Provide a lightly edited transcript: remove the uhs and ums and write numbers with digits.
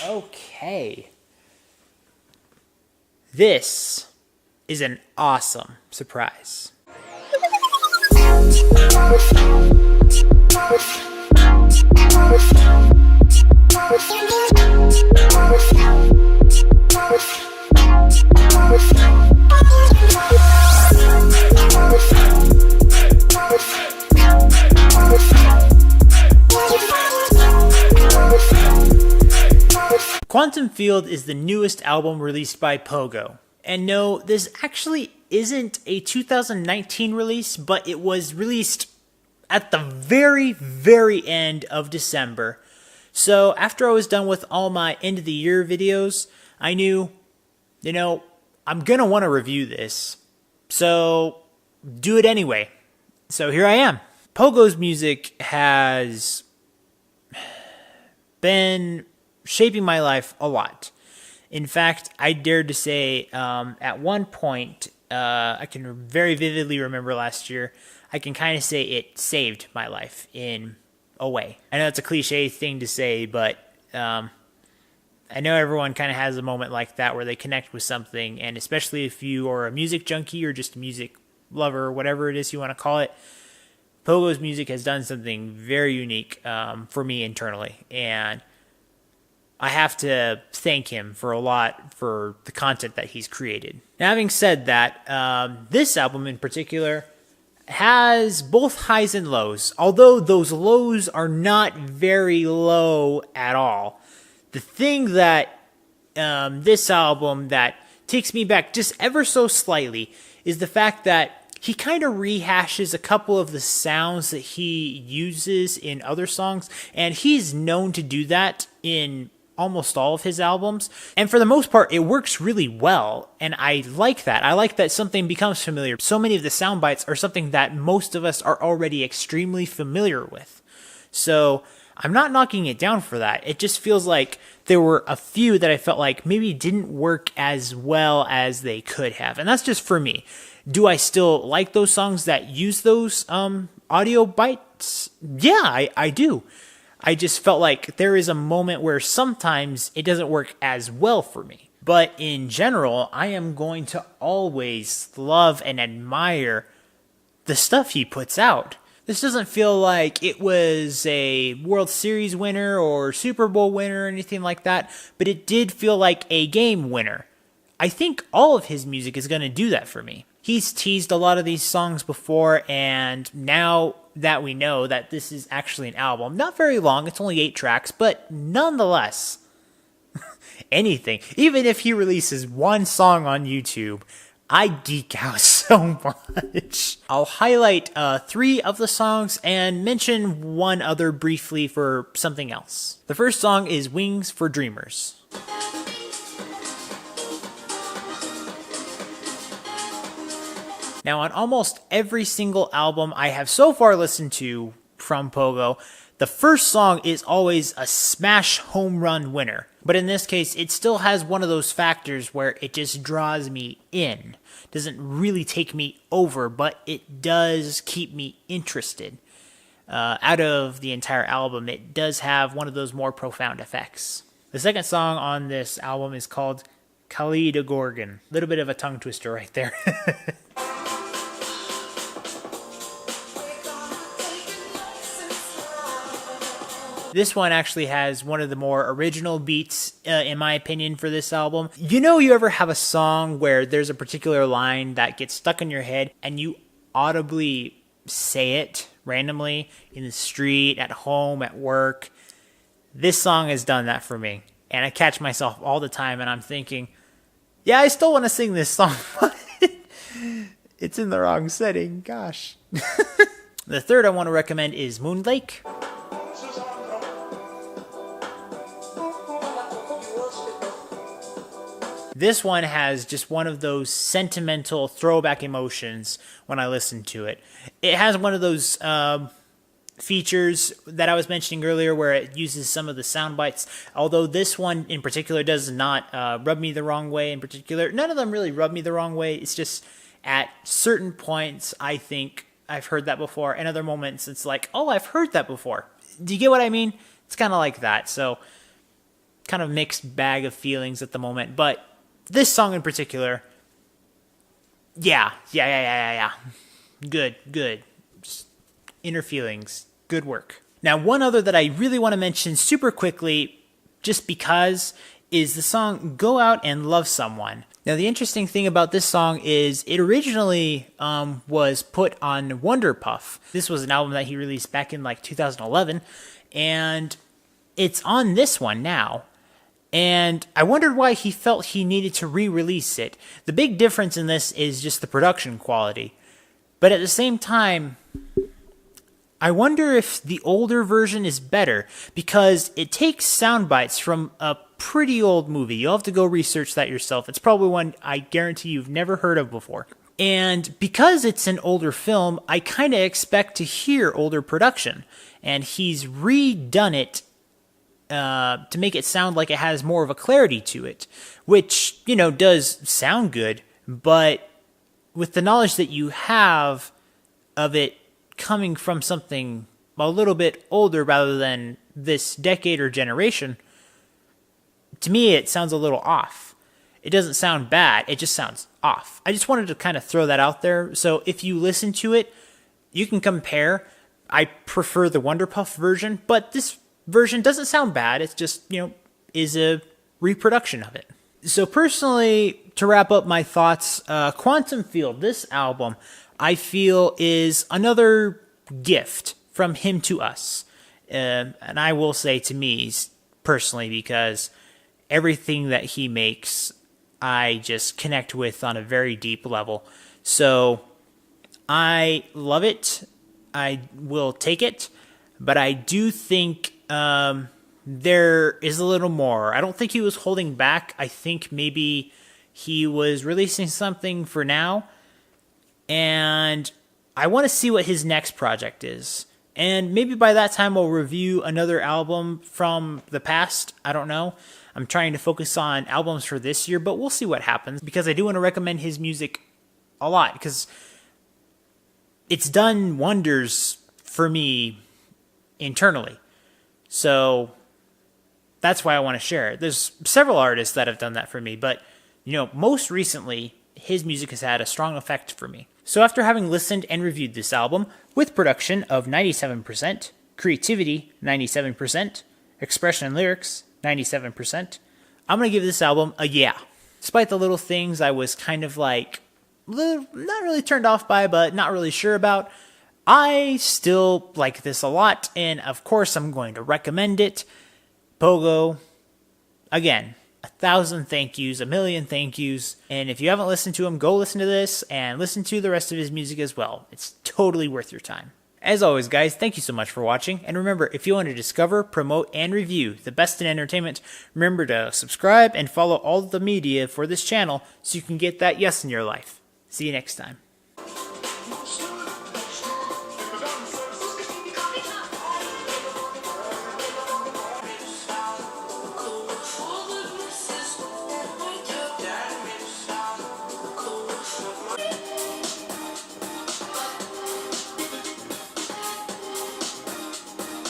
Okay. This is an awesome surprise. Quantum Field is the newest album released by Pogo. And no, this actually isn't a 2019 release, but it was released at the very, very end of December. So after I was done with all my end of the year videos, I knew, I'm going to want to review this. So do it anyway. So here I am. Pogo's music has been shaping my life a lot. In fact, I dare to say at one point, I can very vividly remember last year, I can kind of say it saved my life in a way. I know it's a cliche thing to say, but I know everyone kind of has a moment like that where they connect with something, and especially if you are a music junkie or just a music lover, whatever it is you want to call it, Pogo's music has done something very unique for me internally, and I have to thank him for a lot for the content that he's created. Now, having said that, this album in particular has both highs and lows, although those lows are not very low at all. The thing that this album that takes me back just ever so slightly is the fact that he kind of rehashes a couple of the sounds that he uses in other songs, and he's known to do that in almost all of his albums, and for the most part it works really well, and I like that. I like that something becomes familiar. So many of the sound bites are something that most of us are already extremely familiar with, so I'm not knocking it down for that. It just feels like there were a few that I felt like maybe didn't work as well as they could have, and that's just for me. Do I still like those songs that use those audio bites? Yeah, I do. I just felt like there is a moment where sometimes it doesn't work as well for me. But in general, I am going to always love and admire the stuff he puts out. This doesn't feel like it was a World Series winner or Super Bowl winner or anything like that, but it did feel like a game winner. I think all of his music is going to do that for me. He's teased a lot of these songs before, and now that we know that this is actually an album, not very long, it's only 8 tracks, but nonetheless, anything. Even if he releases one song on YouTube, I geek out so much. I'll highlight 3 of the songs and mention one other briefly for something else. The first song is Wings for Dreamers. Now, on almost every single album I have so far listened to from Pogo, the first song is always a smash home run winner. But in this case, it still has one of those factors where it just draws me in. Doesn't really take me over, but it does keep me interested. Out of the entire album, it does have one of those more profound effects. The second song on this album is called Kaleidogorgon. A little bit of a tongue twister right there. This one actually has one of the more original beats, in my opinion, for this album. You ever have a song where there's a particular line that gets stuck in your head and you audibly say it randomly in the street, at home, at work? This song has done that for me. And I catch myself all the time and I'm thinking, yeah, I still want to sing this song, but it's in the wrong setting. Gosh. The third I want to recommend is Moon Lake. This one has just one of those sentimental throwback emotions when I listen to it. It has one of those features that I was mentioning earlier where it uses some of the sound bites, although this one in particular does not rub me the wrong way in particular. None of them really rub me the wrong way. It's just at certain points I think I've heard that before, and other moments it's like, oh, I've heard that before. Do you get what I mean? It's kind of like that. So kind of mixed bag of feelings at the moment. But this song in particular, yeah. Good. Just inner feelings. Good work. Now, one other that I really want to mention super quickly, just because, is the song Go Out and Love Someone. Now, the interesting thing about this song is it originally was put on Wonder Puff. This was an album that he released back in like 2011, and it's on this one now. And I wondered why he felt he needed to re-release it. The big difference in this is just the production quality. But at the same time, I wonder if the older version is better, because it takes sound bites from a pretty old movie. You'll have to go research that yourself. It's probably one I guarantee you've never heard of before. And because it's an older film, I kind of expect to hear older production. And he's redone it to make it sound like it has more of a clarity to it, which, does sound good, but with the knowledge that you have of it coming from something a little bit older rather than this decade or generation, to me it sounds a little off. It doesn't sound bad, it just sounds off. I just wanted to kind of throw that out there, so if you listen to it, you can compare. I prefer the Wonder Puff version, but this version doesn't sound bad. It's just, is a reproduction of it. So personally, to wrap up my thoughts, Quantum Field, this album, I feel is another gift from him to us. And I will say to me personally, because everything that he makes, I just connect with on a very deep level. So I love it. I will take it. But I do think there is a little more. I don't think he was holding back. I think maybe he was releasing something for now. And I want to see what his next project is. And maybe by that time I'll review another album from the past. I don't know. I'm trying to focus on albums for this year, but we'll see what happens. Because I do want to recommend his music a lot. Because it's done wonders for me internally. So that's why I want to share it. There's several artists that have done that for me. But, most recently, his music has had a strong effect for me. So after having listened and reviewed this album, with production of 97%, creativity 97%, expression and lyrics 97%, I'm going to give this album a yeah. Despite the little things I was kind of like, not really turned off by, but not really sure about, I still like this a lot, and of course I'm going to recommend it. Pogo, again, 1,000 thank yous, 1,000,000 thank yous. And if you haven't listened to him, go listen to this and listen to the rest of his music as well. It's totally worth your time. As always, guys, thank you so much for watching. And remember, if you want to discover, promote, and review the best in entertainment, remember to subscribe and follow all the media for this channel so you can get that yes in your life. See you next time.